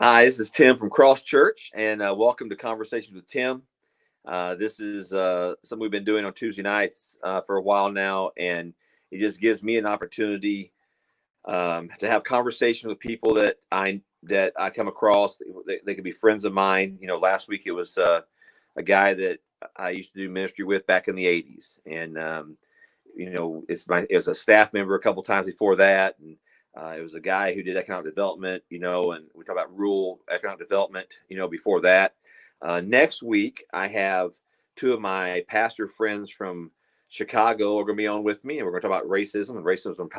Hi, this is Tim from Cross Church, and welcome to Conversations with Tim. This is something we've been doing on Tuesday nights for a while now, and it just gives me an opportunity to have conversations with people that I come across. They could be friends of mine. Last week it was a guy that I used to do ministry with back in the '80s, and it was a staff member a couple times before that, and it was a guy who did economic development, and we talk about rural economic development, before that. Next week, I have two of my pastor friends from Chicago are going to be on with me, and we're going to talk about racism and racism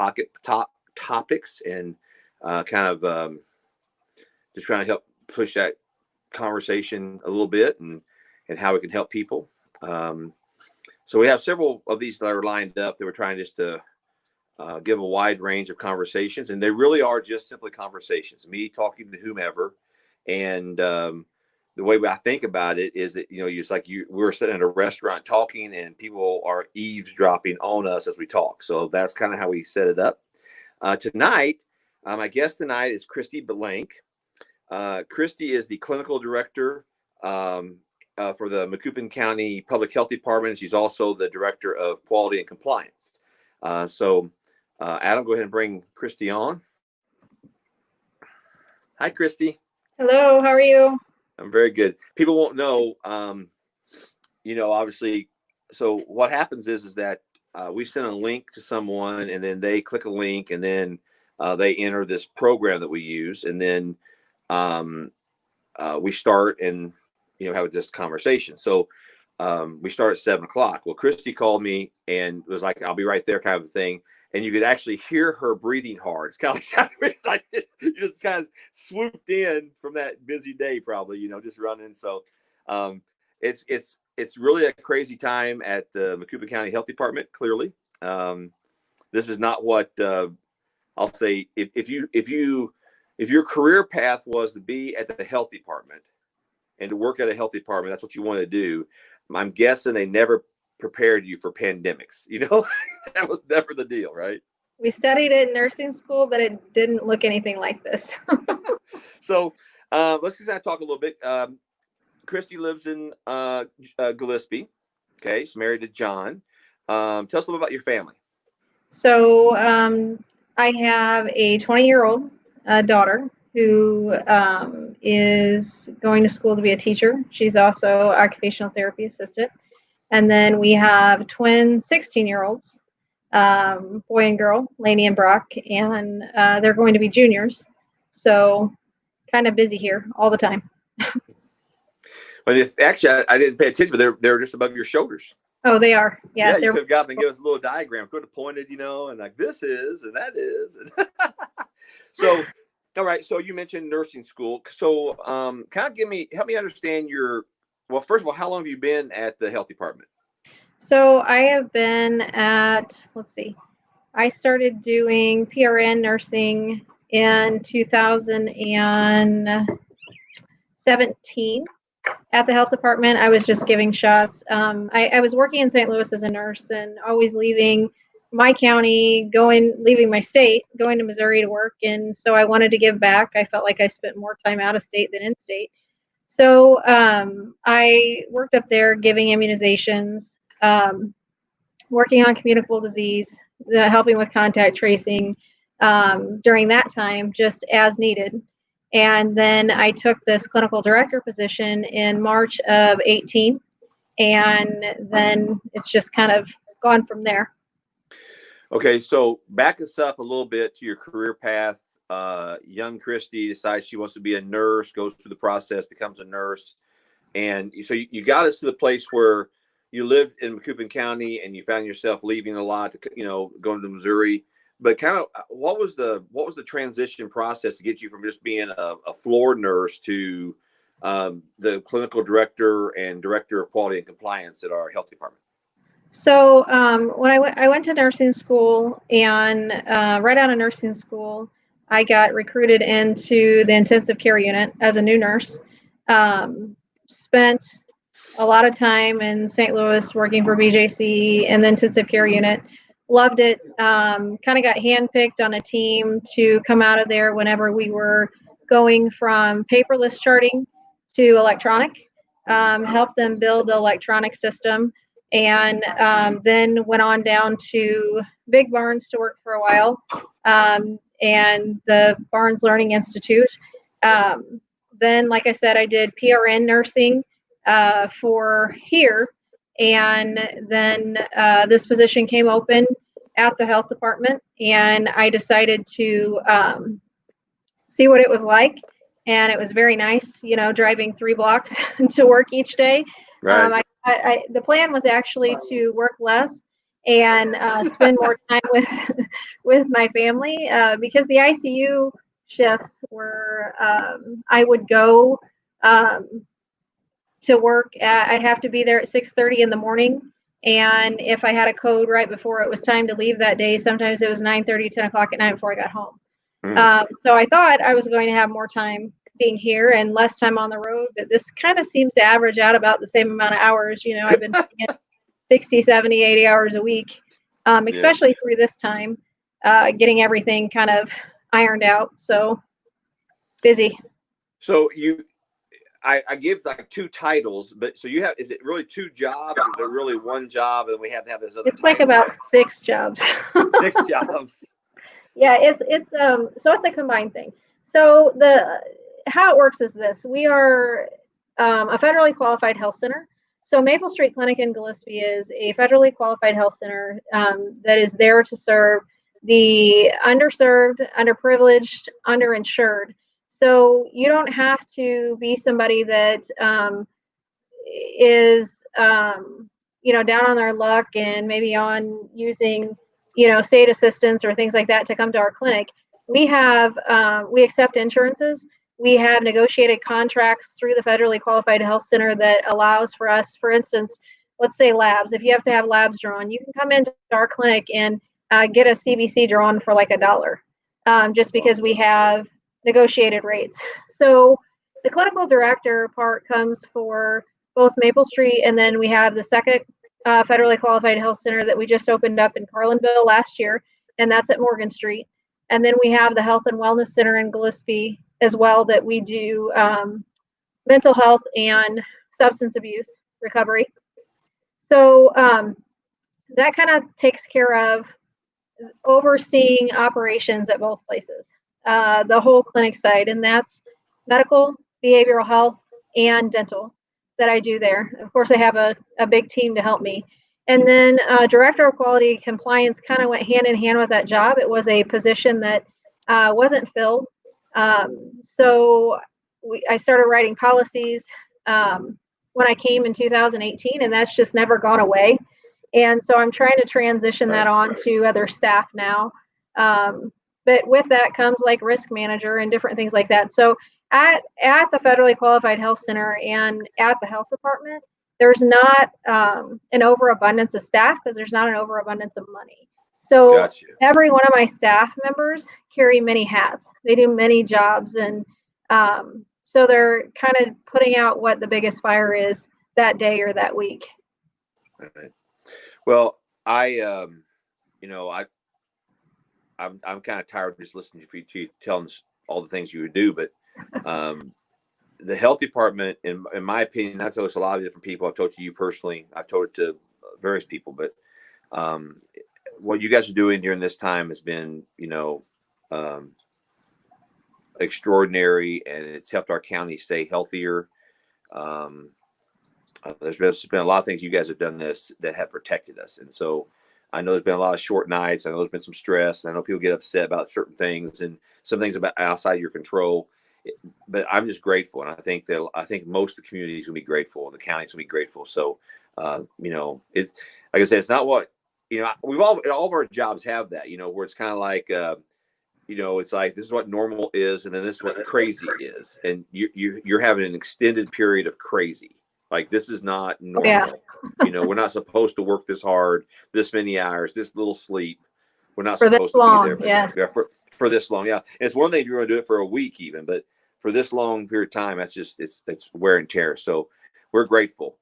topics, and just trying to help push that conversation a little bit, and how we can help people. So we have several of these that are lined up that we're trying just to give a wide range of conversations, and they really are just simply conversations, me talking to whomever. And the way I think about it is that it's like we're sitting at a restaurant talking, and people are eavesdropping on us as we talk. So that's kind of how we set it up. Tonight, my guest tonight is Christy Blank. Christy is the clinical director for the Macoupin County Public Health Department. She's also the director of quality and compliance. Adam, go ahead and bring Christy on. Hi, Christy. Hello, how are you? I'm very good. People won't know, obviously. So what happens is that we send a link to someone, and then they click a link, and then they enter this program that we use, and then we start and have this conversation. So we start at 7:00. Well, Christy called me and was like, "I'll be right there," kind of a thing. And you could actually hear her breathing hard. It's kind of like you just kind of swooped in from that busy day, probably, just running. So it's really a crazy time at the Macoupin County Health Department. Clearly, this is not what I'll say. If your career path was to be at the health department and to work at a health department, that's what you want to do. I'm guessing they never prepared you for pandemics. That was never the deal, right? We studied it in nursing school, but it didn't look anything like this. So let's just talk a little bit. Christy lives in Gillespie. Okay, she's married to John. Tell us a little about your family. So I have a 20-year-old daughter who is going to school to be a teacher. She's also occupational therapy assistant. And then we have twin 16-year-olds, boy and girl, Lainey and Brock, and they're going to be juniors. So kind of busy here all the time. Well, actually, I didn't pay attention, but they're just above your shoulders. Oh, they are. Yeah, you could have got them and give us a little diagram. Could have pointed, and like this is and that is. So, all right. So you mentioned nursing school. So, kind of help me understand well, first of all, how long have you been at the health department? So I have been at, I started doing PRN nursing in 2017 at the health department. I was just giving shots. I was working in St. Louis as a nurse and always leaving my county, leaving my state, going to Missouri to work. And so I wanted to give back. I felt like I spent more time out of state than in state. So I worked up there giving immunizations, working on communicable disease, helping with contact tracing during that time, just as needed. And then I took this clinical director position in March of 18, and then it's just kind of gone from there. Okay, so back us up a little bit to your career path. Young Christy decides she wants to be a nurse, goes through the process, becomes a nurse. And so you got us to the place where you lived in Macoupin County and you found yourself leaving a lot, going to Missouri. But kind of what was the transition process to get you from just being a floor nurse to the clinical director and director of quality and compliance at our health department? So when I went to nursing school, and right out of nursing school, I got recruited into the intensive care unit as a new nurse. Spent a lot of time in St. Louis working for BJC in the intensive care unit. Loved it. Kind of got handpicked on a team to come out of there whenever we were going from paperless charting to electronic, helped them build the electronic system, and then went on down to Big Barns to work for a while, and the Barnes Learning Institute. Then, like I said, I did PRN nursing for here, and then this position came open at the health department, and I decided to see what it was like. And it was very nice, you know, driving 3 blocks to work each day. Right. The plan was actually to work less and spend more time with my family, because the ICU shifts were, I would go to work I'd have to be there at 6:30 in the morning. And if I had a code right before it was time to leave that day, sometimes it was 9:30, 10 o'clock at night before I got home. So I thought I was going to have more time being here and less time on the road, but this kind of seems to average out about the same amount of hours. You know, I've been 60, 70, 80 hours a week, especially through this time, getting everything kind of ironed out. So busy. So I give like 2 titles, but so you have, is it really 2 jobs? Is it really 1 job and we have to have this other It's like title? about 6 jobs. 6 jobs. Yeah, it's so it's a combined thing. So how it works is this: we are a federally qualified health center. So Maple Street Clinic in Gillespie is a federally qualified health center that is there to serve the underserved, underprivileged, underinsured. So you don't have to be somebody that is you know, down on their luck and maybe on using, you know, state assistance or things like that to come to our clinic. We have we accept insurances. We have negotiated contracts through the federally qualified health center that allows for us, for instance, let's say labs. If you have to have labs drawn, you can come into our clinic and get a CBC drawn for like $1, just because we have negotiated rates. So the clinical director part comes for both Maple Street, and then we have the second federally qualified health center that we just opened up in Carlinville last year, and that's at Morgan Street. And then we have the Health and Wellness Center in Gillespie as well, that we do mental health and substance abuse recovery. So that kind of takes care of overseeing operations at both places, the whole clinic side, and that's medical, behavioral health, and dental that I do there. Of course, I have a big team to help me. And then Director of Quality Compliance kind of went hand in hand with that job. It was a position that wasn't filled. So I started writing policies when I came in 2018, and that's just never gone away. And so I'm trying to transition that on to other staff now. But with that comes like risk manager and different things like that. So at the federally qualified health center and at the health department, there's not an overabundance of staff because there's not an overabundance of money. So Gotcha. Every one of my staff members carry many hats. They do many jobs, and so they're kind of putting out what the biggest fire is that day or that week. Right. Well, I'm kind of tired of just listening to you telling us all the things you would do, but the health department, in my opinion, I've told this a lot of different people. I've told it to you personally. I've told it to various people, but what you guys are doing during this time has been, extraordinary, and it's helped our county stay healthier. There's been a lot of things you guys have done that have protected us. And so I know there's been a lot of short nights. I know there's been some stress. I know people get upset about certain things and some things about outside your control. But I'm just grateful. And I think most of the community is going to be grateful. The county's going to be grateful. So, it's like I said, it's not what, we've all of our jobs have that, where it's kind of like, it's like, this is what normal is. And then this is what crazy is. And you're having an extended period of crazy. Like, this is not normal. Yeah. We're not supposed to work this hard, this many hours, this little sleep. We're not supposed to be there. Yes. Yeah, for this long. Yeah. And it's one thing if you're going to do it for a week even, but for this long period of time, that's just, it's wear and tear. So we're grateful.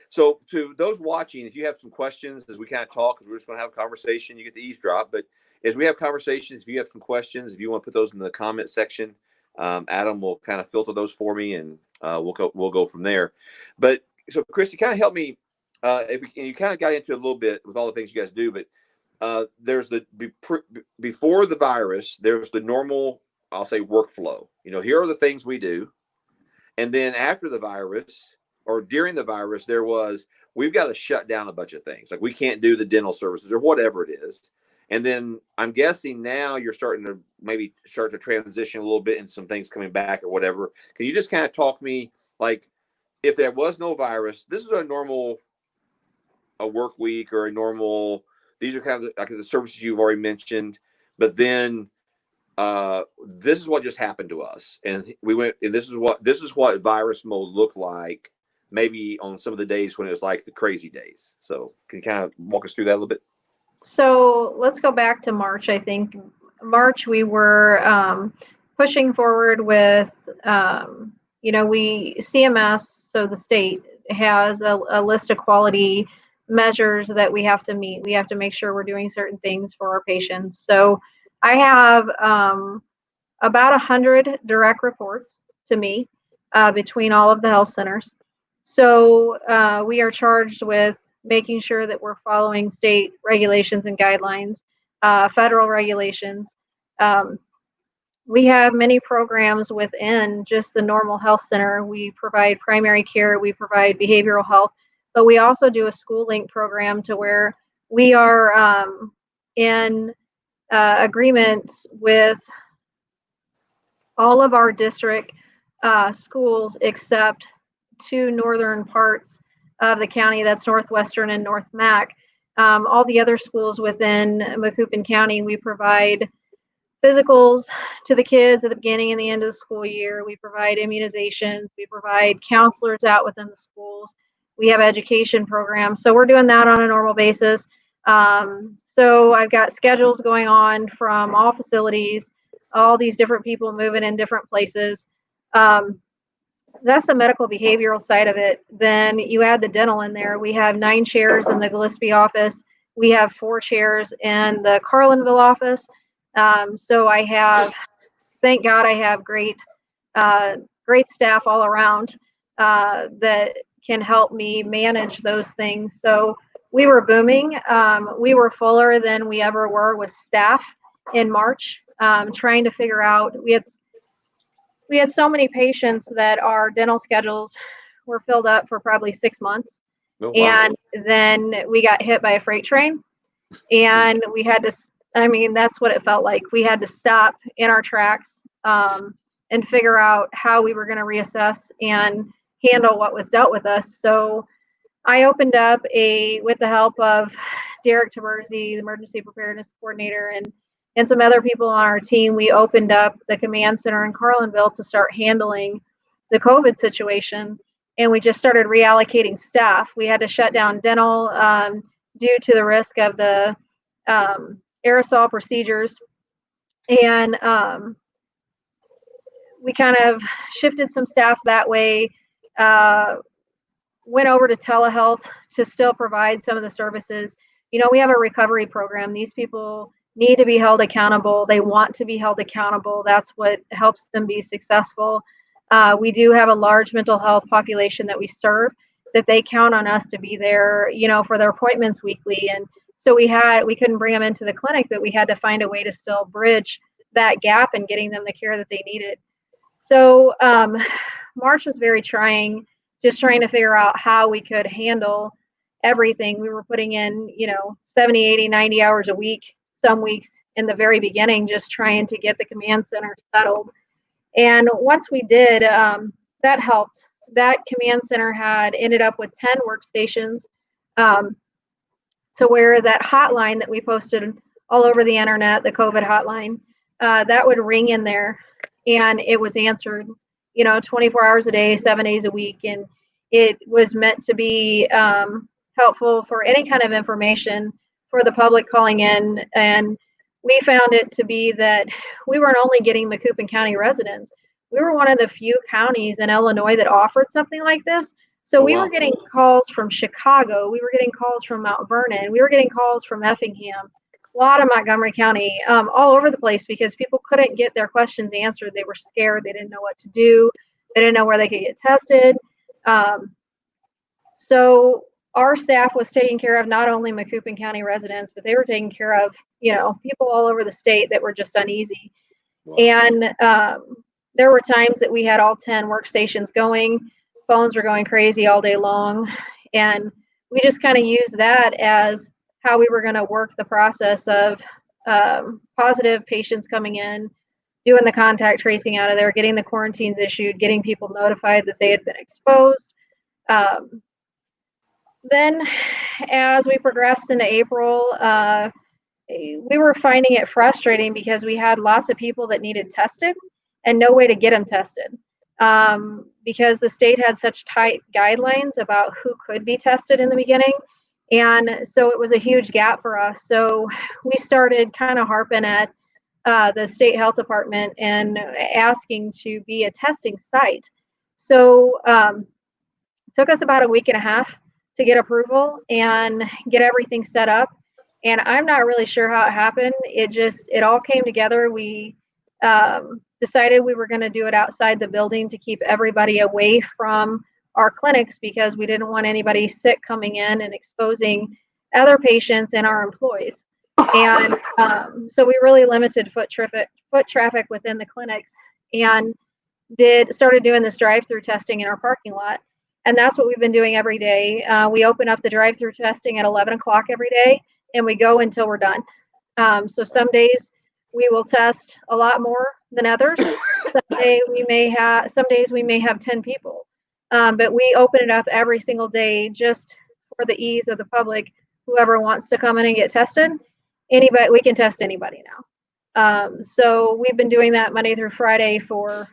So to those watching, if you have some questions as we kind of talk, because we're just going to have a conversation, you get to eavesdrop. But as we have conversations, if you have some questions, if you want to put those in the comment section, Adam will kind of filter those for me, and we'll go from there. But so, Christy, kind of help me. You kind of got into it a little bit with all the things you guys do, but there's before the virus, there's the normal, I'll say, workflow. Here are the things we do, and then after the virus or during the virus, we've got to shut down a bunch of things. Like we can't do the dental services or whatever it is. And then I'm guessing now you're starting to maybe start to transition a little bit and some things coming back or whatever. Can you just kind of talk me, like, if there was no virus, this is a normal work week or a normal, these are kind of like the services you've already mentioned, but then this is what just happened to us. And we went, and this is what virus mode looked like maybe on some of the days when it was like the crazy days. So can you kind of walk us through that a little bit? So let's go back to March. I think March we were pushing forward with, CMS, so the state has a list of quality measures that we have to meet. We have to make sure we're doing certain things for our patients. So I have about 100 direct reports to me between all of the health centers. So we are charged with making sure that we're following state regulations and guidelines, federal regulations. We have many programs within just the normal health center. We provide primary care, we provide behavioral health, but we also do a school link program to where we are in agreements with all of our district schools except two northern parts of the county, that's Northwestern and North Mac. All the other schools within Macoupin County, we provide physicals to the kids at the beginning and the end of the school year. We provide immunizations. We provide counselors out within the schools. We have education programs. So we're doing that on a normal basis. So I've got schedules going on from all facilities, all these different people moving in different places. That's the medical behavioral side of it. Then you add the dental in there. We have 9 chairs in the Gillespie office. We have 4 chairs in the Carlinville office. So I have, thank God, I have great staff all around that can help me manage those things. So we were booming. We were fuller than we ever were with staff in March, trying to figure out, we had so many patients that our dental schedules were filled up for probably 6 months. Oh, wow. And then we got hit by a freight train, and we had to, that's what it felt like. We had to stop in our tracks and figure out how we were going to reassess and handle what was dealt with us. So I opened up with the help of Derek Taberzi, the emergency preparedness coordinator, and some other people on our team, we opened up the command center in Carlinville to start handling the COVID situation. And we just started reallocating staff. We had to shut down dental due to the risk of the aerosol procedures. And we kind of shifted some staff that way, went over to telehealth to still provide some of the services. We have a recovery program. These people need to be held accountable. They want to be held accountable. That's what helps them be successful. We do have a large mental health population that we serve, that they count on us to be there, for their appointments weekly. And so we couldn't bring them into the clinic, but we had to find a way to still bridge that gap and getting them the care that they needed. So March was very trying, just trying to figure out how we could handle everything. We were putting in, 70, 80, 90 hours a week, some weeks in the very beginning, just trying to get the command center settled. And once we did, that helped. That command center had ended up with 10 workstations, to where that hotline that we posted all over the internet, the COVID hotline, that would ring in there and it was answered, 24 hours a day, 7 days a week. And it was meant to be helpful for any kind of information for the public calling in. And we found it to be that we weren't only getting Macoupin County residents, we were one of the few counties in Illinois that offered something like this. So we were getting calls from Chicago, we were getting calls from Mount Vernon, we were getting calls from Effingham, A lot of Montgomery County, all over the place, because people couldn't get their questions answered. They were scared. They didn't know what to do. They didn't know where they could get tested. So our staff was taking care of not only Macoupin County residents, but they were taking care of, people all over the state that were just uneasy. Wow. And there were times that we had all 10 workstations going, phones were going crazy all day long. And we just kind of used that as how we were going to work the process of positive patients coming in, doing the contact tracing out of there, getting the quarantines issued, getting people notified that they had been exposed. Then as we progressed into April, we were finding it frustrating because we had lots of people that needed tested and no way to get them tested, because the state had such tight guidelines about who could be tested in the beginning. And so it was a huge gap for us. So we started kind of harping at the state health department and asking to be a testing site. So it took us about a week and a half to get approval and get everything set up. And I'm not really sure how it happened. It all came together. We decided we were going to do it outside the building to keep everybody away from our clinics, because we didn't want anybody sick coming in and exposing other patients and our employees. And so we really limited foot traffic within the clinics, and started doing this drive-through testing in our parking lot. And that's what we've been doing every day. We open up the drive-through testing at 11 o'clock every day, and we go until we're done. So some days we will test a lot more than others. Some days we may have 10 people. But we open it up every single day just for the ease of the public. Whoever wants to come in and get tested, we can test anybody now. So we've been doing that Monday through Friday for,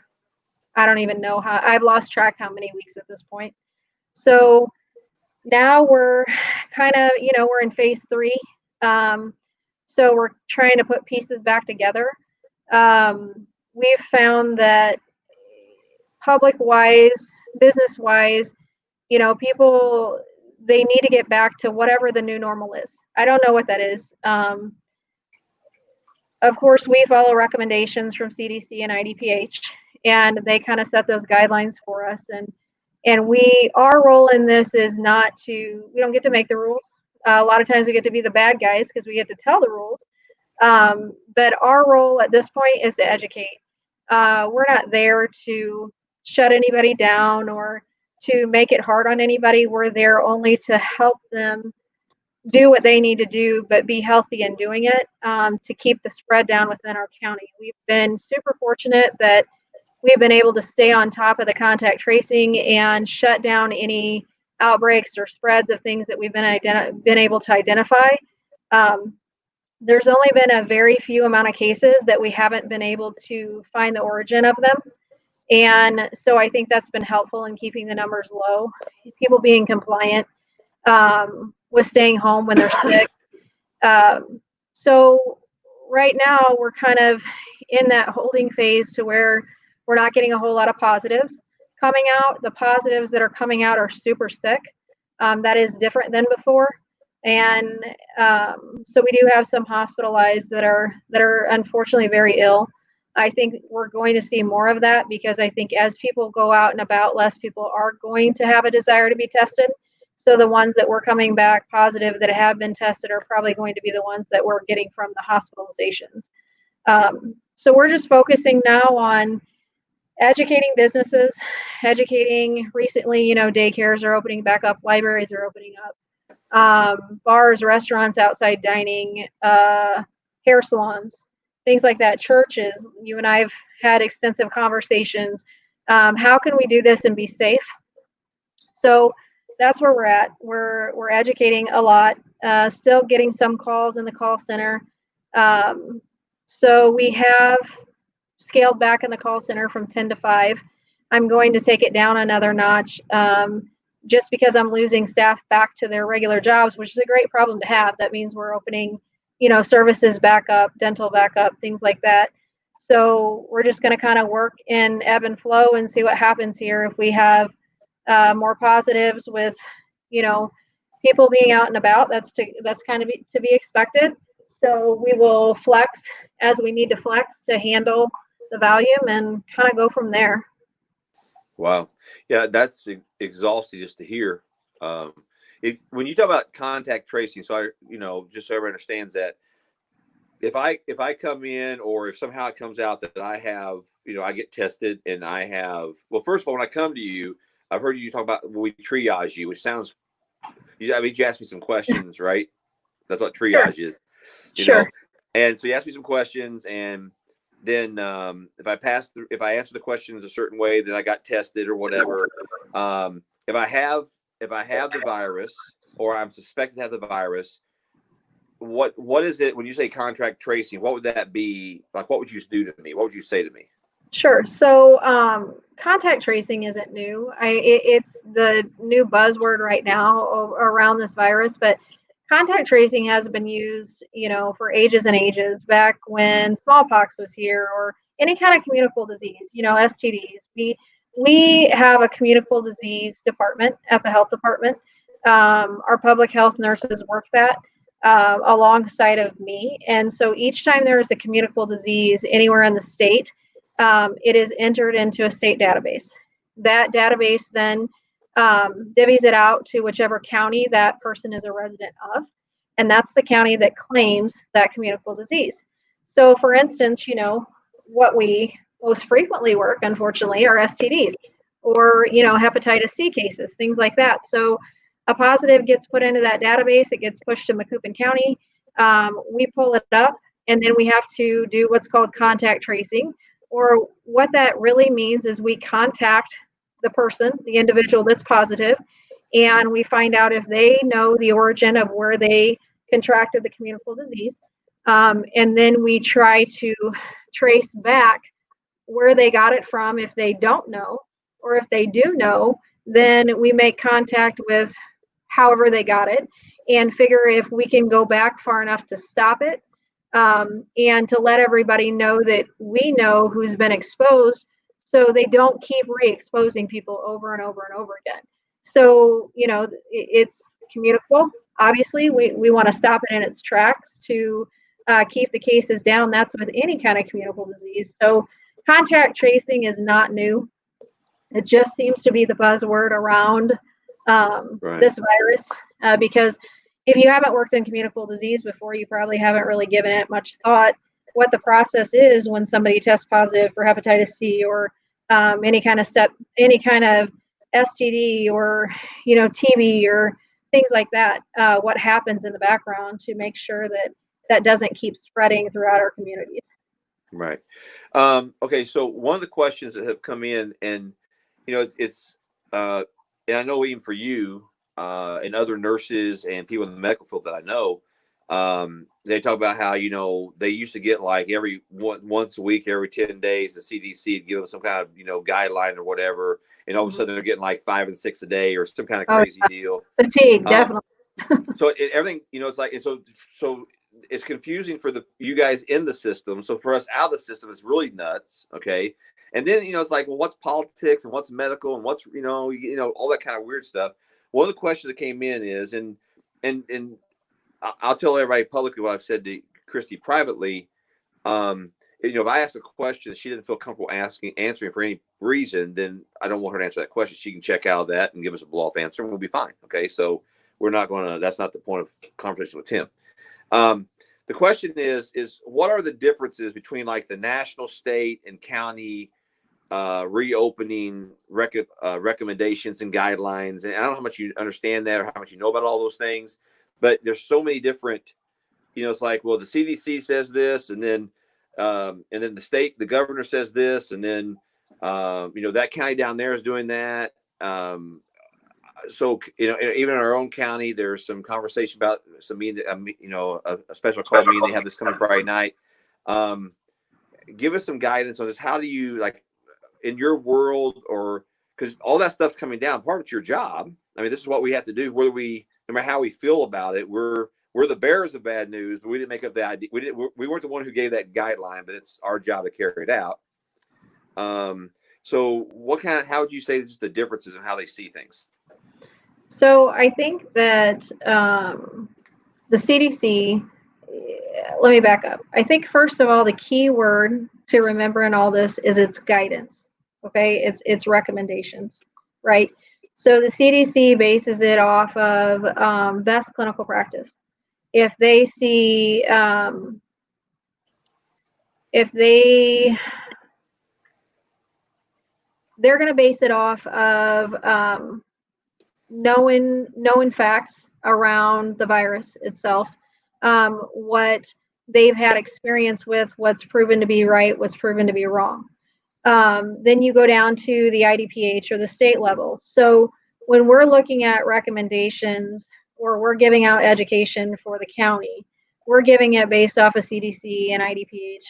I don't even know I've lost track how many weeks at this point. So now we're kind of, we're in phase 3. So we're trying to put pieces back together. We've found that public-wise, business-wise, people, they need to get back to whatever the new normal is. I don't know what that is. Of course, we follow recommendations from CDC and IDPH, and they kind of set those guidelines for us. And our role in this is we don't get to make the rules. A lot of times we get to be the bad guys because we get to tell the rules. But our role at this point is to educate. We're not there to shut anybody down or to make it hard on anybody. We're there only to help them do what they need to do, but be healthy in doing it, to keep the spread down within our county. We've been super fortunate that we've been able to stay on top of the contact tracing and shut down any outbreaks or spreads of things that we've been able to identify. There's only been a very few amount of cases that we haven't been able to find the origin of them. And so I think that's been helpful in keeping the numbers low, people being compliant with staying home when they're sick. So right now we're kind of in that holding phase to where we're not getting a whole lot of positives coming out. The positives that are coming out are super sick. That is different than before. And so we do have some hospitalized that are unfortunately very ill. I think we're going to see more of that, because I think as people go out and about, less people are going to have a desire to be tested. So the ones that were coming back positive that have been tested are probably going to be the ones that we're getting from the hospitalizations. So we're just focusing now on educating businesses, recently, daycares are opening back up, libraries are opening up, bars, restaurants, outside dining, hair salons, things like that, churches. You and I have had extensive conversations. How can we do this and be safe? So that's where we're at. We're educating a lot, still getting some calls in the call center. So we have scaled back in the call center from 10 to 5. I'm going to take it down another notch, just because I'm losing staff back to their regular jobs, which is a great problem to have. That means we're opening, services back up, dental back up, things like that. So we're just going to kind of work in ebb and flow and see what happens here. If we have more positives with, people being out and about, that's kind of to be expected. So we will flex as we need to flex to handle the volume and kind of go from there. Wow. Yeah, that's exhausting just to hear. Um, when you talk about contact tracing, so just so everyone understands that if I come in, or if somehow it comes out that I have, I get tested and I have, well, first of all, when I come to you, I've heard you talk about we triage you, which sounds, you asked me some questions, right? That's what Sure. triage is, Sure. And so you ask me some questions, and then if I answer the questions a certain way, then I got tested or whatever. If I have the virus, or I'm suspected to have the virus, what is it when you say contract tracing? What would that be? Like, what would you do to me? What would you say to me? Sure. So contact tracing isn't new. It's the new buzzword right now around this virus, but contact tracing has been used, for ages and ages. Back when smallpox was here, or any kind of communicable disease, STDs. We have a communicable disease department at the health department. Our public health nurses work that alongside of me, and so each time there is a communicable disease anywhere in the state, it is entered into a state database. That database then divvies it out to whichever county that person is a resident of, and that's the county that claims that communicable disease. So, for instance, what we most frequently work, unfortunately, are STDs, or hepatitis C cases, things like that. So, a positive gets put into that database. It gets pushed to Macoupin County. We pull it up, and then we have to do what's called contact tracing. Or what that really means is we contact the person, the individual that's positive, and we find out if they know the origin of where they contracted the communicable disease. And then we try to trace back where they got it from if they don't know, or if they do know, then we make contact with however they got it and figure if we can go back far enough to stop it, and to let everybody know that we know who's been exposed, so they don't keep re-exposing people over and over and over again. So, it's communicable. Obviously, we want to stop it in its tracks to keep the cases down. That's with any kind of communicable disease. So contact tracing is not new. It just seems to be the buzzword around this virus, because if you haven't worked in communicable disease before, you probably haven't really given it much thought what the process is when somebody tests positive for hepatitis C, or any kind of STD, or TB, or things like that. What happens in the background to make sure that that doesn't keep spreading throughout our communities. Right. Okay. So one of the questions that have come in, and it's and I know even for you and other nurses and people in the medical field that I know, they talk about how they used to get like once a week, every 10 days, the CDC would give them some kind of guideline or whatever, and all of a sudden they're getting like 5 and 6 a day or some kind of crazy deal. Fatigue, definitely. So everything, it's like, and so it's confusing for you guys in the system. So for us out of the system, it's really nuts. Okay. And then, it's like, well, what's politics and what's medical and what's, all that kind of weird stuff. One of the questions that came in is, and I'll tell everybody publicly what I've said to Christy privately. If I ask a question she didn't feel comfortable answering for any reason, then I don't want her to answer that question. She can check out of that and give us a blow off answer, and we'll be fine. Okay. So that's not the point of conversation with Tim. The question is what are the differences between like the national, state, and county reopening recommendations and guidelines? And I don't know how much you understand that or how much you know about all those things, but there's so many different, it's like, well, the CDC says this, and then the governor says this, and then that county down there is doing that. So even in our own county, there's some conversation about some meeting, a special call meeting. They have this coming Friday night. Give us some guidance on this. How do you, like, in your world, or because all that stuff's coming down, part of it's your job. I mean, this is what we have to do, no matter how we feel about it. We're the bearers of bad news, but we didn't make up the idea. We weren't the one who gave that guideline, but it's our job to carry it out. So how would you say just the differences in how they see things? So I think that the CDC let me back up. I think first of all, the key word to remember in all this is its guidance. Okay, it's recommendations, right? So the CDC bases it off of best clinical practice. If they see, if they're going to base it off of knowing facts around the virus itself, what they've had experience with, what's proven to be right, what's proven to be wrong. Then you go down to the IDPH or the state level. So when we're looking at recommendations or we're giving out education for the county, we're giving it based off of CDC and IDPH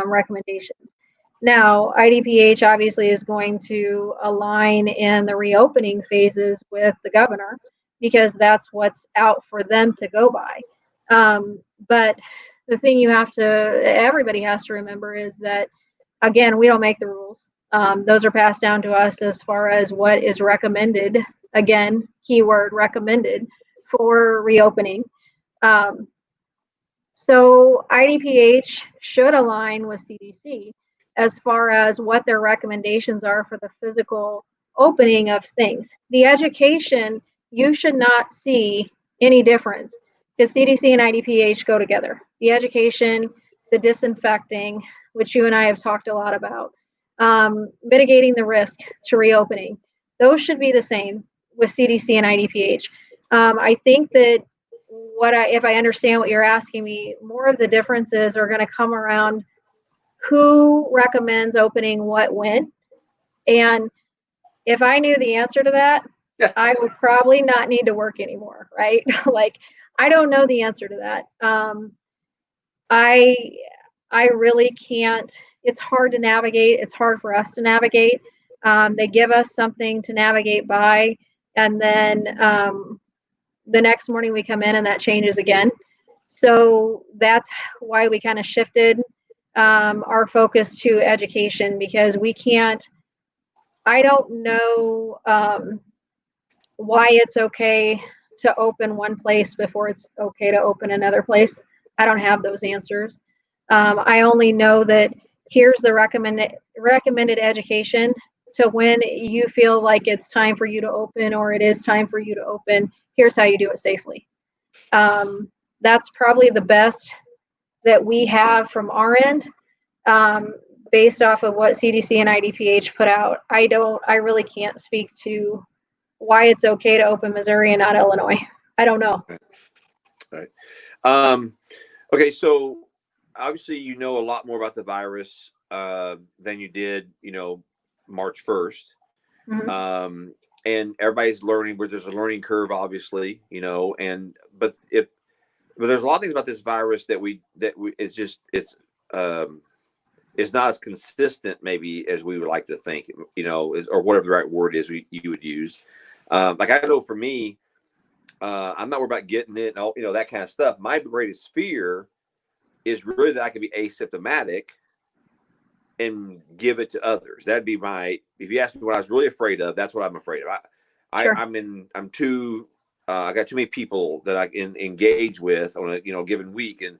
recommendations. Now, IDPH obviously is going to align in the reopening phases with the governor because that's what's out for them to go by. But the thing everybody has to remember is that, again, we don't make the rules. Those are passed down to us as far as what is recommended. Again, keyword recommended for reopening. So IDPH should align with CDC as far as what their recommendations are for the physical opening of things. The education, you should not see any difference because CDC and IDPH go together. The education, the disinfecting, which you and I have talked a lot about, mitigating the risk to reopening. Those should be the same with CDC and IDPH. I think that if I understand what you're asking me, more of the differences are going to come around who recommends opening what when. And if I knew the answer to that, I would probably not need to work anymore, right? Like, I don't know the answer to that. I really can't. It's hard to navigate. It's hard for us to navigate. They give us something to navigate by, and then the next morning we come in and that changes again. So that's why we kind of shifted our focus to education, because I don't know why it's okay to open one place before it's okay to open another place. I don't have those answers. I only know that here's the recommended education to when you feel like it's time for you to open, or it is time for you to open. Here's how you do it safely. That's probably the best that we have from our end, based off of what CDC and IDPH put out. I really can't speak to why it's okay to open Missouri and not Illinois. I don't know. Right. Okay, so obviously you know a lot more about the virus than you did, March 1st. Mm-hmm. And everybody's learning, where there's a learning curve, obviously, but there's a lot of things about this virus that it's not as consistent maybe as we would like to think, or whatever the right word is you would use. Like, I know for me, I'm not worried about getting it and all, that kind of stuff. My greatest fear is really that I could be asymptomatic and give it to others. That'd be if you ask me what I was really afraid of, that's what I'm afraid of. I got too many people that I can engage with on a given week, and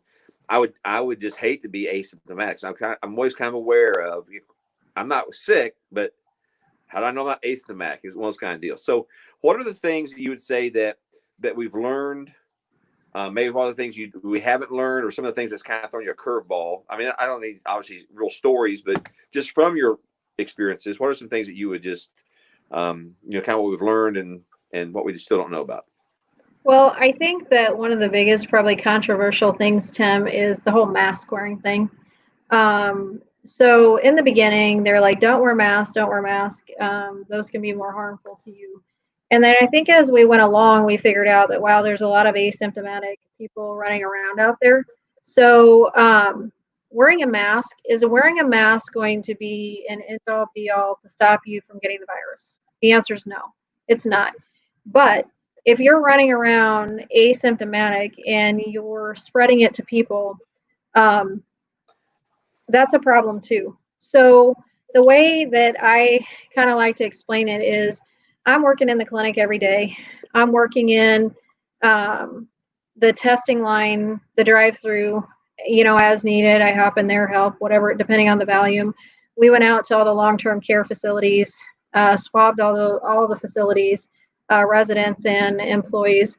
I would just hate to be asymptomatic. So I'm always kind of aware of, I'm not sick, but how do I know I'm not asymptomatic is one of those kind of deals. So what are the things that you would say that we've learned? Maybe one of the things we haven't learned, or some of the things that's kind of thrown you a curveball. I mean, I don't need obviously real stories, but just from your experiences, what are some things that you would just, kind of what we've learned and what we just still don't know about? Well, I think that one of the biggest, probably controversial things, Tim, is the whole mask wearing thing. So in the beginning, they're like, don't wear masks, don't wear masks. Those can be more harmful to you. And then I think as we went along, we figured out that, wow, there's a lot of asymptomatic people running around out there. So wearing a mask going to be an end-all be-all to stop you from getting the virus? The answer is no, it's not. But if you're running around asymptomatic and you're spreading it to people, that's a problem too. So the way that I kind of like to explain it is, I'm working in the clinic every day. I'm working in the testing line, the drive-through, as needed. I hop in there, help, whatever, depending on the volume. We went out to all the long-term care facilities, swabbed all the facilities, residents and employees.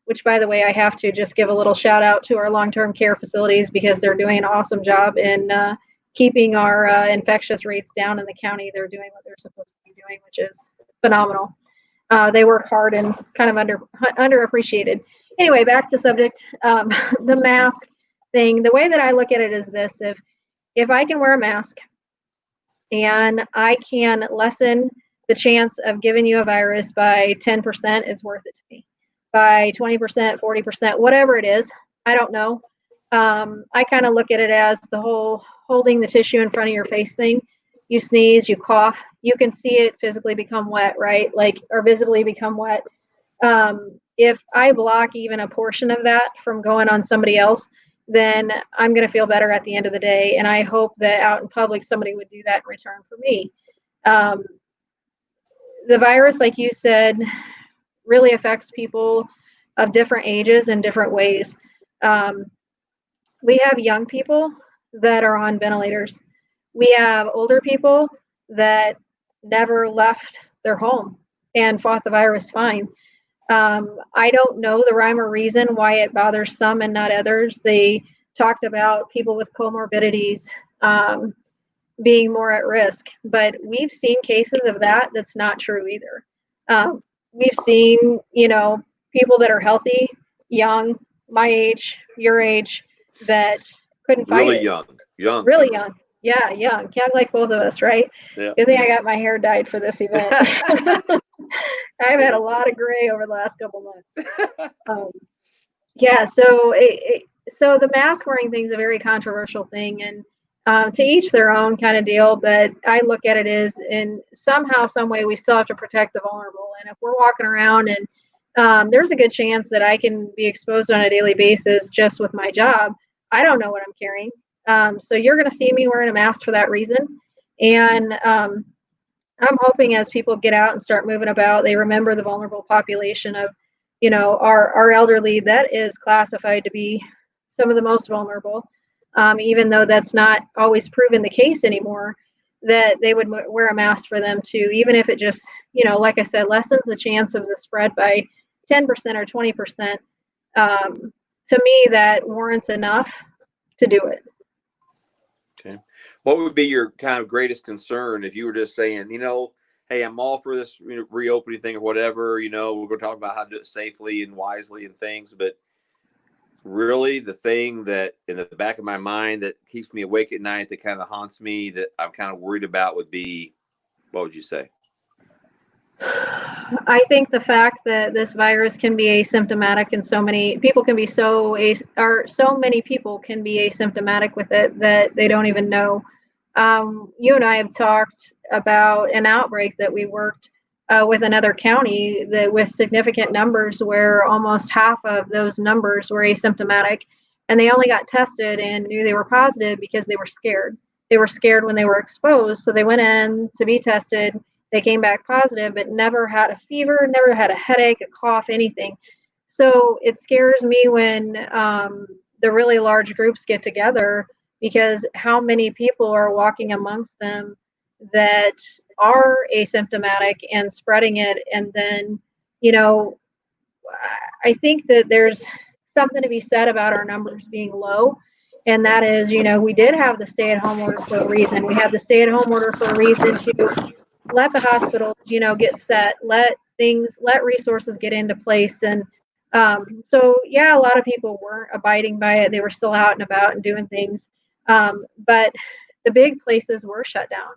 Which, by the way, I have to just give a little shout out to our long-term care facilities because they're doing an awesome job in keeping our infectious rates down in the county. They're doing what they're supposed to be doing, which is phenomenal. They work hard and kind of underappreciated. Anyway, back to subject. The mask thing. The way that I look at it is this: if I can wear a mask and I can lessen the chance of giving you a virus by 10%, is worth it to me. By 20%, 40%, whatever it is, I don't know. I kind of look at it as the whole holding the tissue in front of your face thing. You sneeze, you cough, you can see it physically become wet, right? Or visibly become wet. If I block even a portion of that from going on somebody else, then I'm going to feel better at the end of the day. And I hope that out in public, somebody would do that in return for me. The virus, like you said, really affects people of different ages in different ways. We have young people that are on ventilators. We have older people that never left their home and fought the virus fine. I don't know the rhyme or reason why it bothers some and not others. They talked about people with comorbidities being more at risk, but we've seen cases of that's not true either. We've seen, people that are healthy, young, my age, your age, that couldn't fight really it. young. Really young. Yeah, young like both of us, right? Yeah. Good thing I got my hair dyed for this event. I've had a lot of gray over the last couple months. Yeah, so so the mask wearing thing is a very controversial thing, and to each their own kind of deal. But I look at it as, in somehow, some way, we still have to protect the vulnerable. And if we're walking around and there's a good chance that I can be exposed on a daily basis just with my job, I don't know what I'm carrying. So you're going to see me wearing a mask for that reason. And I'm hoping as people get out and start moving about, they remember the vulnerable population of, our elderly that is classified to be some of the most vulnerable, even though that's not always proven the case anymore, that they would wear a mask for them too, even if it just, like I said, lessens the chance of the spread by 10% or 20%. To me, that warrants enough to do it. Okay. What would be your kind of greatest concern if you were just saying, hey, I'm all for this reopening thing or whatever, we're going to talk about how to do it safely and wisely and things, but really the thing that in the back of my mind that keeps me awake at night, that kind of haunts me, that I'm kind of worried about, would be, what would you say? I think the fact that this virus can be asymptomatic, and so many people can be so many people can be asymptomatic with it that they don't even know. You and I have talked about an outbreak that we worked with another county with significant numbers, where almost half of those numbers were asymptomatic, and they only got tested and knew they were positive because they were scared. They were scared when they were exposed, so they went in to be tested. They came back positive, but never had a fever, never had a headache, a cough, anything. So it scares me when the really large groups get together, because how many people are walking amongst them that are asymptomatic and spreading it. And then, I think that there's something to be said about our numbers being low. And that is, we did have the stay-at-home order for a reason. We had the stay-at-home order for a reason to let the hospitals, get set, let resources get into place. And so, yeah, a lot of people weren't abiding by it. They were still out and about and doing things. But the big places were shut down.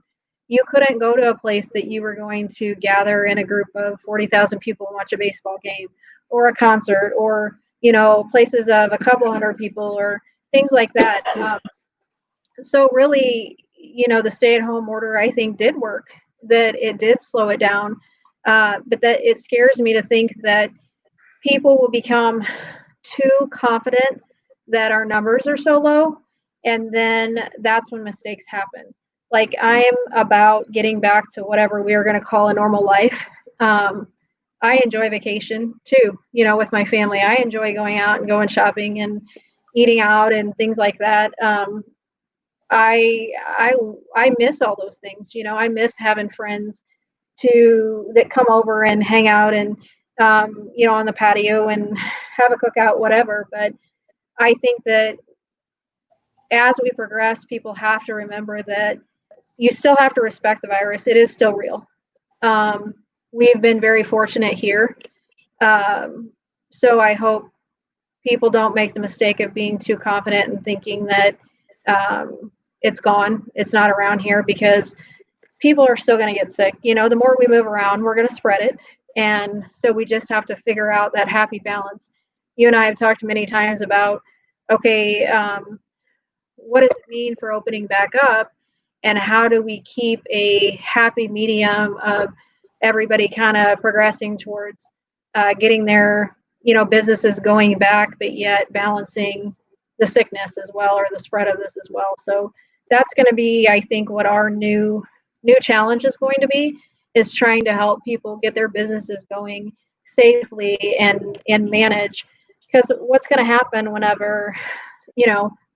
You couldn't go to a place that you were going to gather in a group of 40,000 people and watch a baseball game or a concert, or, places of a couple hundred people or things like that. So really, the stay-at-home order, I think, did work, that it did slow it down. But that it scares me to think that people will become too confident that our numbers are so low, and then that's when mistakes happen. Like, I'm about getting back to whatever we are going to call a normal life. I enjoy vacation too, with my family. I enjoy going out and going shopping and eating out and things like that. I miss all those things. I miss having friends that come over and hang out and on the patio and have a cookout, whatever. But I think that as we progress, people have to remember that you still have to respect the virus. It is still real. We've been very fortunate here. So I hope people don't make the mistake of being too confident and thinking that it's gone, it's not around here, because people are still going to get sick. The more we move around, we're going to spread it. And so we just have to figure out that happy balance. You and I have talked many times about, okay, what does it mean for opening back up? And how do we keep a happy medium of everybody kind of progressing towards getting their, businesses going back, but yet balancing the sickness as well, or the spread of this as well. So that's going to be, I think, what our new challenge is going to be, is trying to help people get their businesses going safely and manage. Because what's going to happen whenever,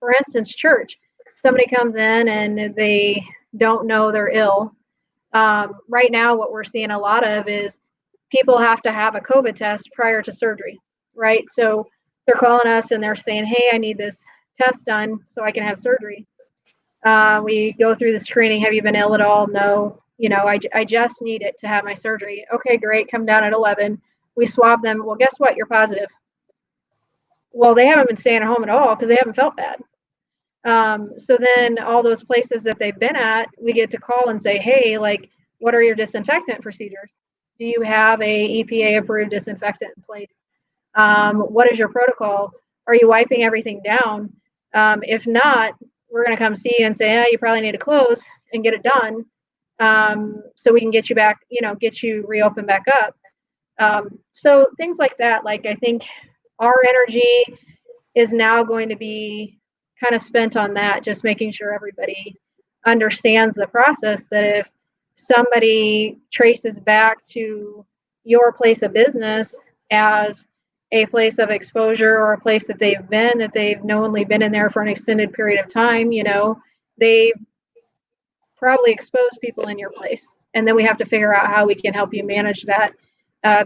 for instance, church, somebody comes in and they don't know they're ill. Right now, what we're seeing a lot of is people have to have a COVID test prior to surgery, right? So they're calling us and they're saying, hey, I need this test done so I can have surgery. We go through the screening. Have you been ill at all? No. I just need it to have my surgery. Okay, great. Come down at 11. We swab them. Well, guess what? You're positive. Well, they haven't been staying at home at all because they haven't felt bad. So then all those places that they've been at, we get to call and say, hey, like, what are your disinfectant procedures? Do you have a EPA approved disinfectant in place? What is your protocol? Are you wiping everything down? If not, we're going to come see you and say, you probably need to close and get it done. So we can get you back, get you reopened back up. So things like that, like, I think our energy is now going to be kind of spent on that, just making sure everybody understands the process, that if somebody traces back to your place of business as a place of exposure, or a place that they've knowingly been in there for an extended period of time, they've probably exposed people in your place. And then we have to figure out how we can help you manage that,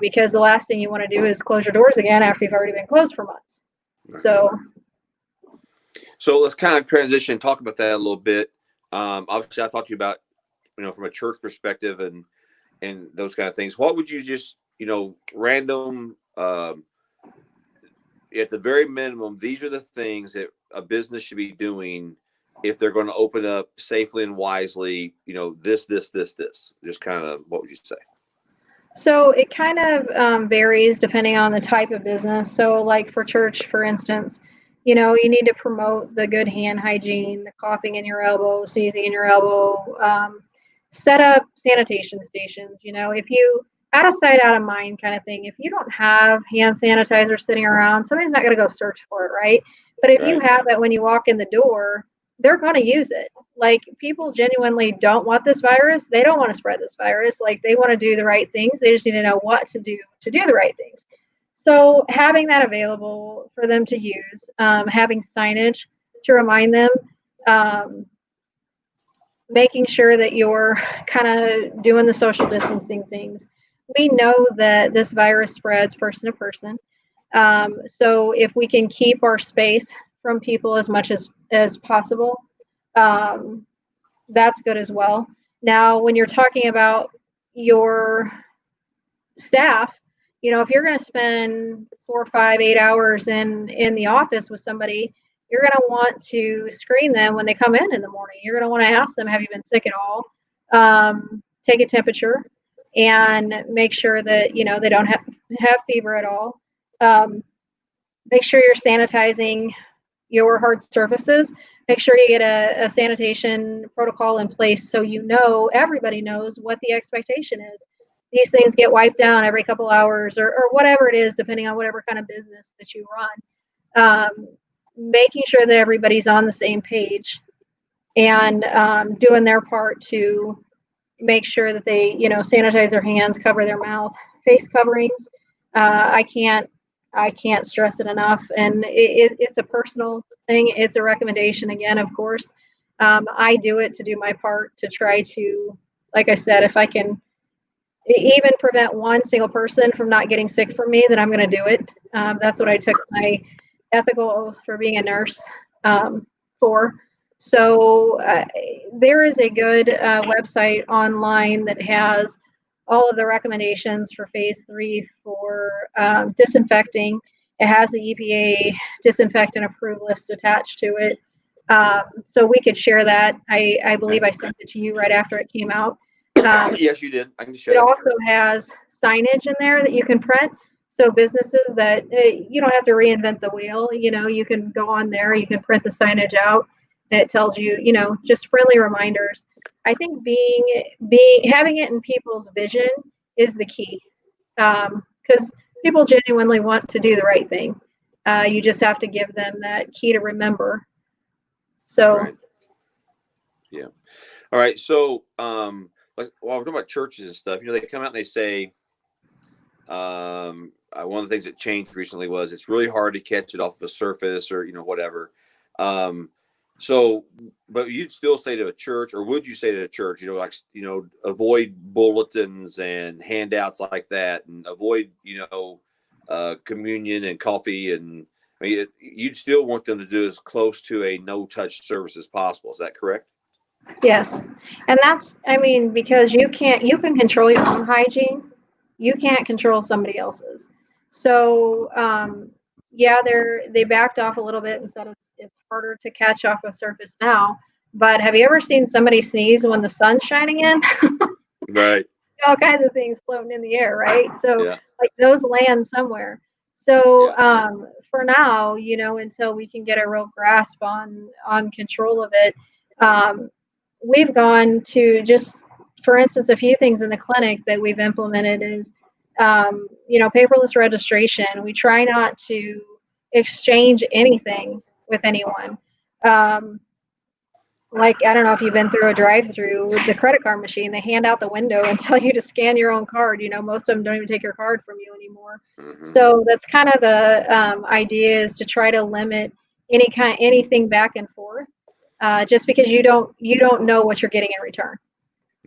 because the last thing you want to do is close your doors again after you've already been closed for months. So let's kind of transition, talk about that a little bit. Obviously, I talked to you about, from a church perspective and those kind of things. What would you just, random, at the very minimum, these are the things that a business should be doing if they're going to open up safely and wisely, this, just kind of, what would you say? So it kind of varies depending on the type of business. So like for church, for instance, you need to promote the good hand hygiene, the coughing in your elbow, sneezing in your elbow, set up sanitation stations. If you, out of sight, out of mind kind of thing, if you don't have hand sanitizer sitting around, somebody's not going to go search for it, right? But if you have it when you walk in the door, they're going to use it. Like, people genuinely don't want this virus. They don't want to spread this virus. Like, they want to do the right things. They just need to know what to do the right things. So having that available for them to use, having signage to remind them, making sure that you're kind of doing the social distancing things. We know that this virus spreads person to person. So if we can keep our space from people as much as possible, that's good as well. Now, when you're talking about your staff, if you're going to spend 4, 5, 8 hours in the office with somebody, you're going to want to screen them when they come in the morning. You're going to want to ask them, have you been sick at all? Take a temperature and make sure that, they don't have fever at all. Make sure you're sanitizing your hard surfaces. Make sure you get a sanitation protocol in place so everybody knows what the expectation is. These things get wiped down every couple hours or whatever it is, depending on whatever kind of business that you run. Making sure that everybody's on the same page and doing their part to make sure that they, sanitize their hands, cover their mouth, face coverings. I can't stress it enough. And it's a personal thing. It's a recommendation again, of course. I do it to do my part to try to, like I said, if I can even prevent one single person from not getting sick from me, then I'm going to do it. That's what I took my ethical oath for being a nurse for. So there is a good website online that has all of the recommendations for phase 3 for disinfecting. It has the EPA disinfectant approved list attached to it. So we could share that. I believe I sent it to you right after it came out. Yes, you did. I can It share it. also has signage in there that you can print. So businesses that you don't have to reinvent the wheel. You can go on there, you can print the signage out, and it tells you, just friendly reminders. I think having it in people's vision is the key, because people genuinely want to do the right thing. You just have to give them that key to remember. So. Right. Yeah. All right. So, while we're talking about churches and stuff, they come out and they say, one of the things that changed recently was it's really hard to catch it off the surface or, whatever. So, but you'd still say to a church, or would you say to a church, avoid bulletins and handouts like that, and avoid, communion and coffee. And I mean, you'd still want them to do as close to a no-touch service as possible. Is that correct? Yes. And because you can control your own hygiene. You can't control somebody else's. So, yeah, they backed off a little bit and said it's harder to catch off a surface now. But have you ever seen somebody sneeze when the sun's shining in? Right. All kinds of things floating in the air, right? So, Yeah. like those land somewhere. So, for now, until we can get a real grasp on control of it, we've gone to just, for instance, a few things in the clinic that we've implemented is, paperless registration. We try not to exchange anything with anyone. Like, I don't know if you've been through a drive-through with the credit card machine, they hand out the window and tell you to scan your own card. Most of them don't even take your card from you anymore. Mm-hmm. So that's kind of the idea, is to try to limit anything back and forth, just because you don't know what you're getting in return.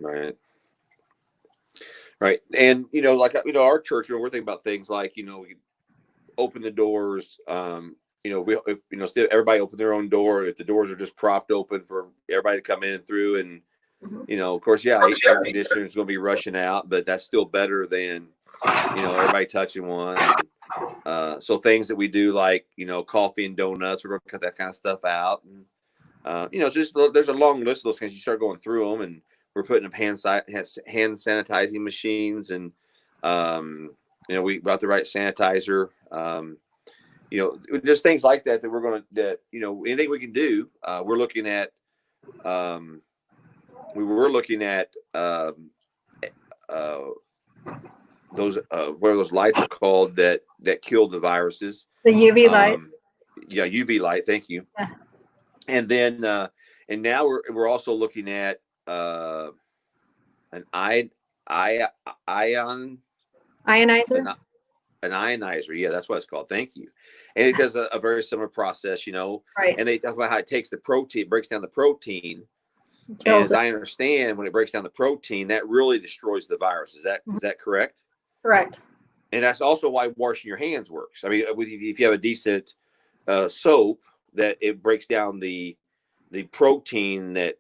Right. Right. And, our church, we're thinking about things like, we open the doors, if everybody open their own door, if the doors are just propped open for everybody to come in and through, and, of course, air conditioner is going to be rushing out, but that's still better than, everybody touching one. So things that we do, like, coffee and donuts, we're going to cut that kind of stuff out. And, there's a long list of those things. You start going through them, and we're putting up hand sanitizing machines, and, we got the right sanitizer, just things like that we're going to, anything we can do. We're looking at, those, what those lights are called that kill the viruses. The UV light. Yeah, UV light. Thank you. Yeah. And then, and now we're also looking at an ionizer. An ionizer, yeah, that's what it's called. Thank you. And it does a very similar process, Right. And they talk about how it takes the protein, breaks down the protein. And as I understand, when it breaks down the protein, that really destroys the virus. Is that correct? Correct. And that's also why washing your hands works. I mean, if you have a decent soap, that it breaks down the protein that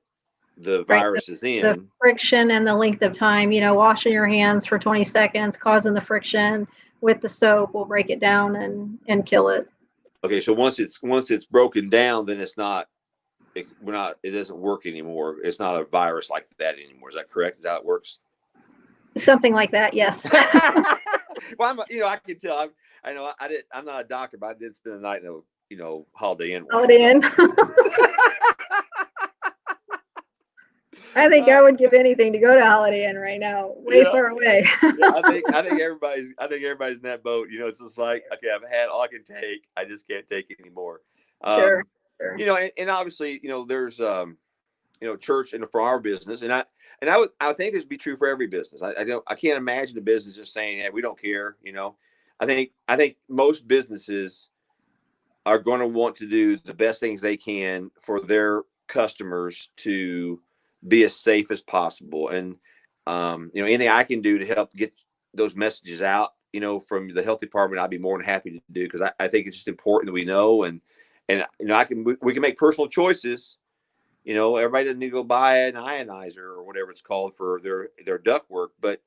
the virus is in. The friction and the length of time, washing your hands for 20 seconds, causing the friction with the soap will break it down and kill it. Okay, so once it's broken down, then it doesn't work anymore. It's not a virus like that anymore. Is that correct? Is that how it works? Something like that, yes. Well, I can tell. I'm not a doctor, but I did spend the night in a Holiday Inn. Holiday Inn. I think I would give anything to go to Holiday Inn right now. Way far away. I think everybody's in that boat. It's just like, okay, I've had all I can take. I just can't take it anymore. Sure. And obviously, there's church, and for our business, and and I think this would be true for every business. I can't imagine a business just saying, "Hey, we don't care." I think most businesses are going to want to do the best things they can for their customers to be as safe as possible. And, anything I can do to help get those messages out, from the health department, I'd be more than happy to do, because I think it's just important that we know. And we can make personal choices. Everybody doesn't need to go buy an ionizer or whatever it's called for their duct work. But,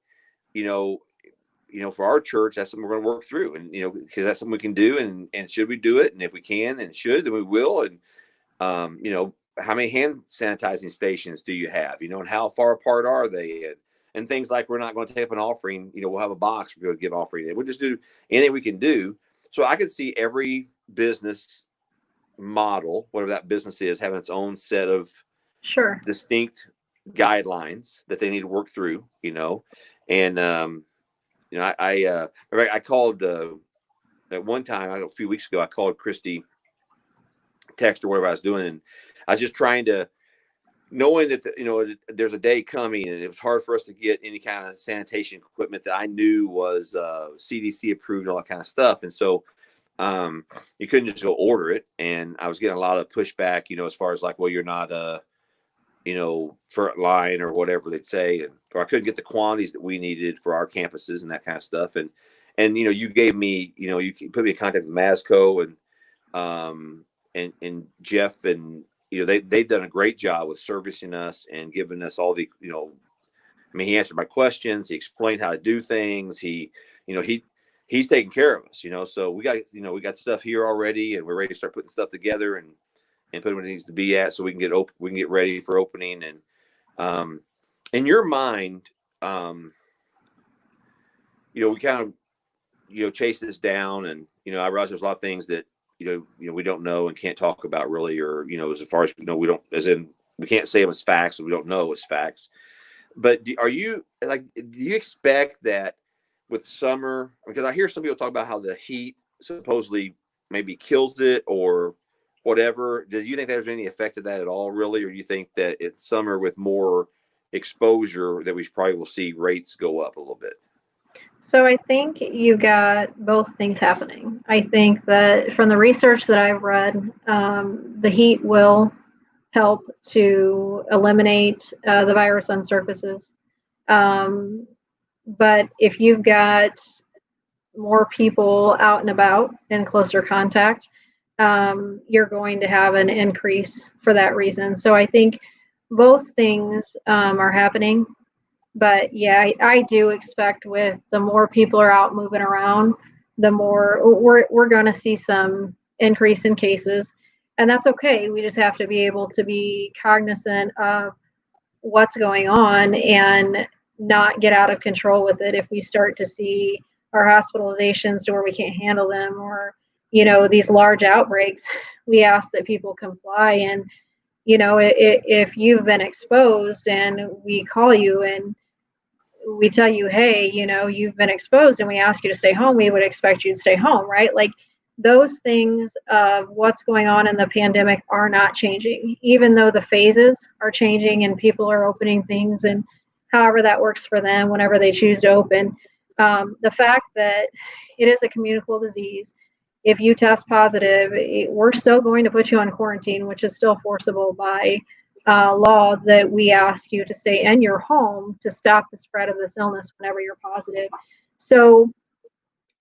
for our church, that's something we're going to work through, and, because that's something we can do, and should we do it? And if we can and should, then we will. And, how many hand sanitizing stations do you have, and how far apart are they? And things like, we're not going to take up an offering, we'll have a box for people to give offering. And we'll just do anything we can do. So I can see every business model, whatever that business is, having its own set of Sure. distinct guidelines that they need to work through, and, I called at one time, a few weeks ago, I called Christy, text or whatever I was doing. And I was just trying to, knowing that, there's a day coming, and it was hard for us to get any kind of sanitation equipment that I knew was CDC approved and all that kind of stuff. And so you couldn't just go order it. And I was getting a lot of pushback, as far as like, well, you're not front line or whatever they'd say. Or I couldn't get the quantities that we needed for our campuses and that kind of stuff. And you gave me, you put me in contact with Masco and Jeff, and they've done a great job with servicing us and giving us all the, he answered my questions. He explained how to do things. He's taking care of us, so we got stuff here already, and we're ready to start putting stuff together and put where it needs to be at, so we can get ready for opening. And in your mind, we kind of, chase this down, and, I realize there's a lot of things that, we don't know and can't talk about really, or, as far as, we don't, as in, we can't say them as facts, so we don't know as facts. But do you expect that with summer, because I hear some people talk about how the heat supposedly maybe kills it or whatever. Do you think there's any effect of that at all, really? Or do you think that it's summer with more exposure that we probably will see rates go up a little bit? So I think you got both things happening. I think that from the research that I've read, the heat will help to eliminate the virus on surfaces. But if you've got more people out and about in closer contact, you're going to have an increase for that reason. So I think both things are happening. But yeah, I do expect with the more people are out moving around, the more we're going to see some increase in cases. And that's okay. We just have to be able to be cognizant of what's going on and not get out of control with it. If we start to see our hospitalizations to where we can't handle them, or, these large outbreaks, we ask that people comply. And, if you've been exposed and we call you and we tell you, hey, you've been exposed, and we ask you to stay home, we would expect you to stay home, right? Like, those things of what's going on in the pandemic are not changing, even though the phases are changing and people are opening things and however that works for them whenever they choose to open. The fact that it is a communicable disease, if you test positive, we're still going to put you on quarantine, which is still forcible by law, that we ask you to stay in your home to stop the spread of this illness whenever you're positive. So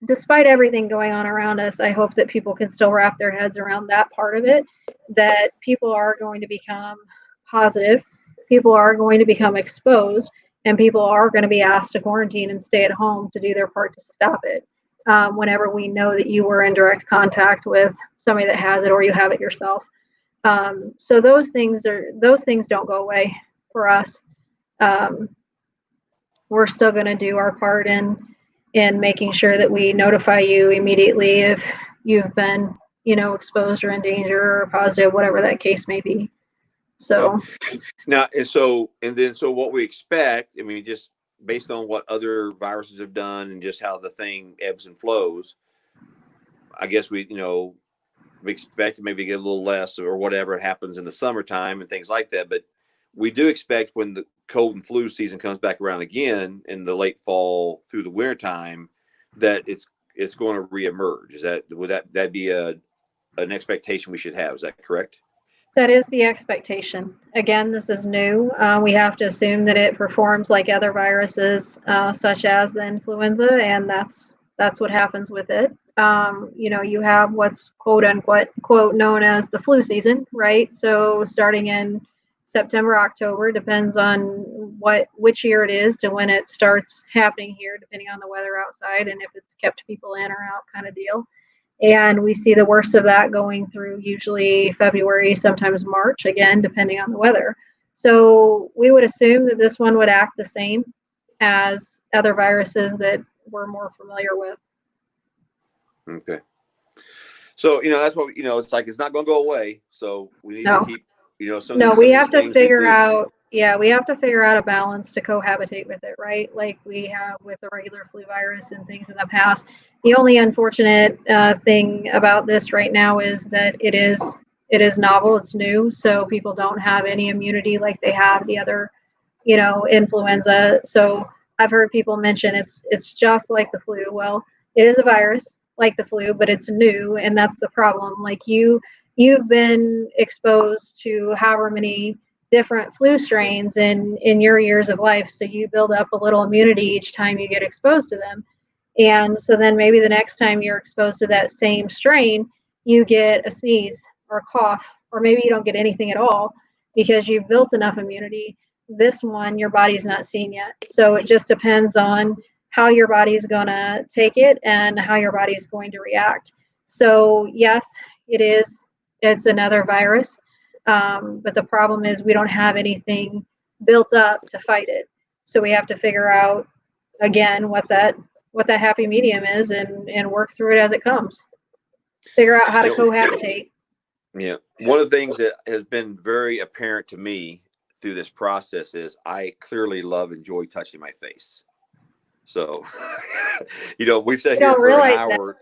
despite everything going on around us, I hope that people can still wrap their heads around that part of it, that people are going to become positive, people are going to become exposed, and people are going to be asked to quarantine and stay at home to do their part to stop it. Whenever we know that you were in direct contact with somebody that has it, or you have it yourself. So those things don't go away for us. We're still going to do our part in making sure that we notify you immediately if you've been, exposed or in danger or positive, whatever that case may be. So now, so what we expect, just based on what other viruses have done and just how the thing ebbs and flows, I guess we expect to maybe get a little less or whatever happens in the summertime and things like that. But we do expect when the cold and flu season comes back around again in the late fall through the winter time, that it's going to reemerge. Would that be an expectation we should have? Is that correct? That is the expectation. Again, this is new. We have to assume that it performs like other viruses, such as the influenza, and that's what happens with it. You have what's quote unquote quote known as the flu season, right? So starting in September, October, depends on which year it is to when it starts happening here, depending on the weather outside and if it's kept people in or out kind of deal. And we see the worst of that going through usually February, sometimes March, again, depending on the weather. So we would assume that this one would act the same as other viruses that we're more familiar with. Okay. So, that's what, it's like, it's not going to go away. So we need to keep, we have to figure out, we have to figure out a balance to cohabitate with it, right? Like we have with the regular flu virus and things in the past. The only unfortunate thing about this right now is that it is novel, it's new, so people don't have any immunity like they have the other, influenza. So I've heard people mention it's just like the flu. Well, it is a virus like the flu, but it's new, and that's the problem. Like you've been exposed to however many different flu strains in your years of life, so you build up a little immunity each time you get exposed to them. And so then maybe the next time you're exposed to that same strain, you get a sneeze or a cough, or maybe you don't get anything at all because you've built enough immunity. This one, your body's not seen yet. So it just depends on how your body's going to take it and how your body's going to react. So yes, it's another virus. But the problem is we don't have anything built up to fight it. So we have to figure out, again, what that happy medium is and work through it as it comes. Figure out how to cohabitate. Yeah. One of the things that has been very apparent to me through this process is I clearly enjoy touching my face. So, we've sat here for an hour,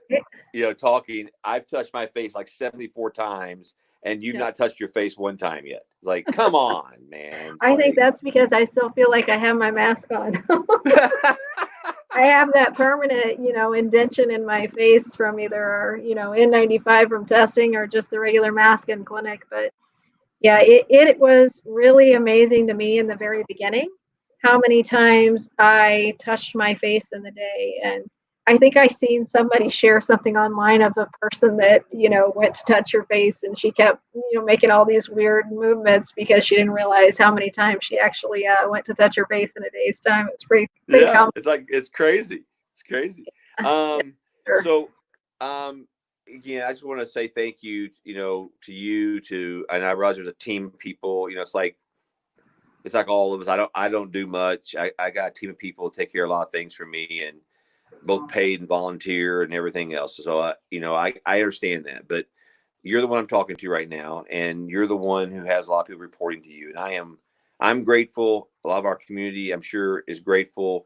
talking. I've touched my face like 74 times and you've not touched your face one time yet. It's like, come on, man. I think that's because I still feel like I have my mask on. I have that permanent, indention in my face from either, N95 from testing or just the regular mask in clinic. But yeah, it was really amazing to me in the very beginning how many times I touched my face in the day. And I think I seen somebody share something online of a person that, went to touch her face and she kept, making all these weird movements because she didn't realize how many times she actually went to touch her face in a day's time. It's pretty common. It's crazy. It's crazy. Sure. So, again, I just want to say thank you, to you, and I realize there's a team of people, it's like all of us. I don't do much. I got a team of people who take care of a lot of things for me, and both paid and volunteer and everything else. So I understand that, but you're the one I'm talking to right now, and you're the one who has a lot of people reporting to you. And I'm grateful. A lot of our community, I'm sure, is grateful.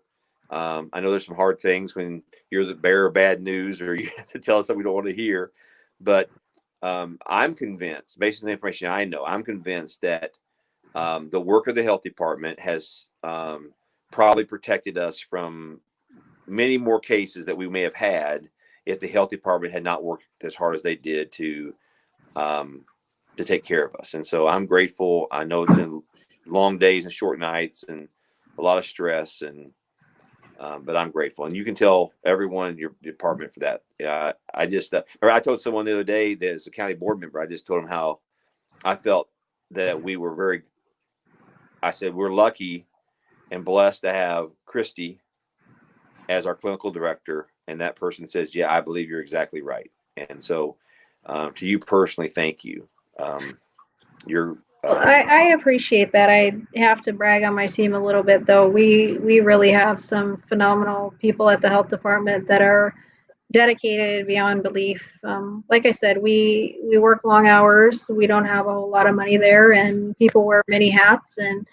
I know there's some hard things when you're the bearer of bad news or you have to tell us something we don't want to hear, but I'm convinced, based on the information I know, I'm convinced that the work of the health department has probably protected us from many more cases that we may have had if the health department had not worked as hard as they did to take care of us. And so I'm grateful. I know it's been long days and short nights and a lot of stress, but I'm grateful. And you can tell everyone in your department for that. I told someone the other day that as a county board member, I just told them how I felt that I said, we're lucky and blessed to have Christy as our clinical director. And that person says, yeah, I believe you're exactly right. And so to you personally, thank you. I appreciate that. I have to brag on my team a little bit, though. We really have some phenomenal people at the health department that are dedicated beyond belief. Like I said, we work long hours. We don't have a whole lot of money there, and people wear many hats. And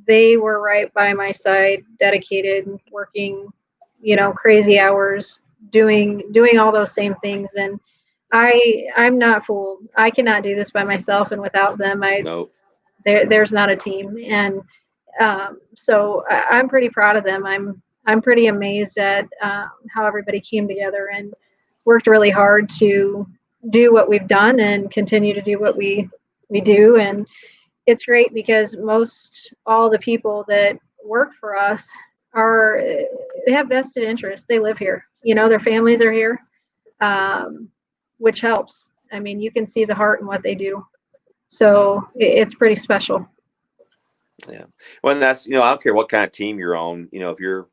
they were right by my side, dedicated, working, crazy hours, doing all those same things. And I'm not fooled. I cannot do this by myself, and without them, no. there's not a team. And So I'm pretty proud of them. I'm pretty amazed at how everybody came together and worked really hard to do what we've done and continue to do what we do. And it's great because most all the people that work for us are they have vested interest. They live here. You know, their families are here, which helps. I mean, you can see the heart in what they do. So it's pretty special. Yeah. Well, and that's, I don't care what kind of team you're on, if you're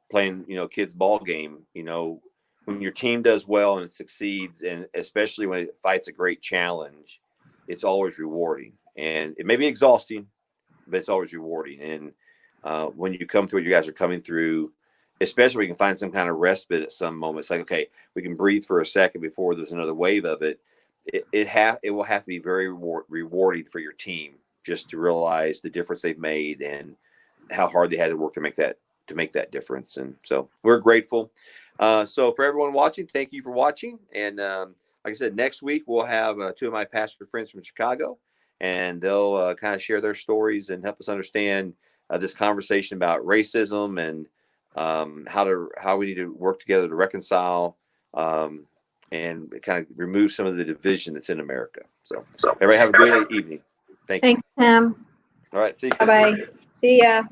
playing, kids ball game, when your team does well and it succeeds, and especially when it fights a great challenge, it's always rewarding. And it may be exhausting, but it's always rewarding. And when you come through what you guys are coming through, especially we can find some kind of respite at some moments, like, okay, we can breathe for a second before there's another wave of it. It will have to be very rewarding for your team just to realize the difference they've made and how hard they had to work to make that difference. And so we're grateful. So for everyone watching, thank you for watching. And like I said, next week we'll have two of my pastor friends from Chicago, and they'll kind of share their stories and help us understand this conversation about racism and how we need to work together to reconcile and kind of remove some of the division that's in America. So everybody have a good evening. Thank you. Thanks, Tim. All right. See you. Bye bye. See ya. Bye.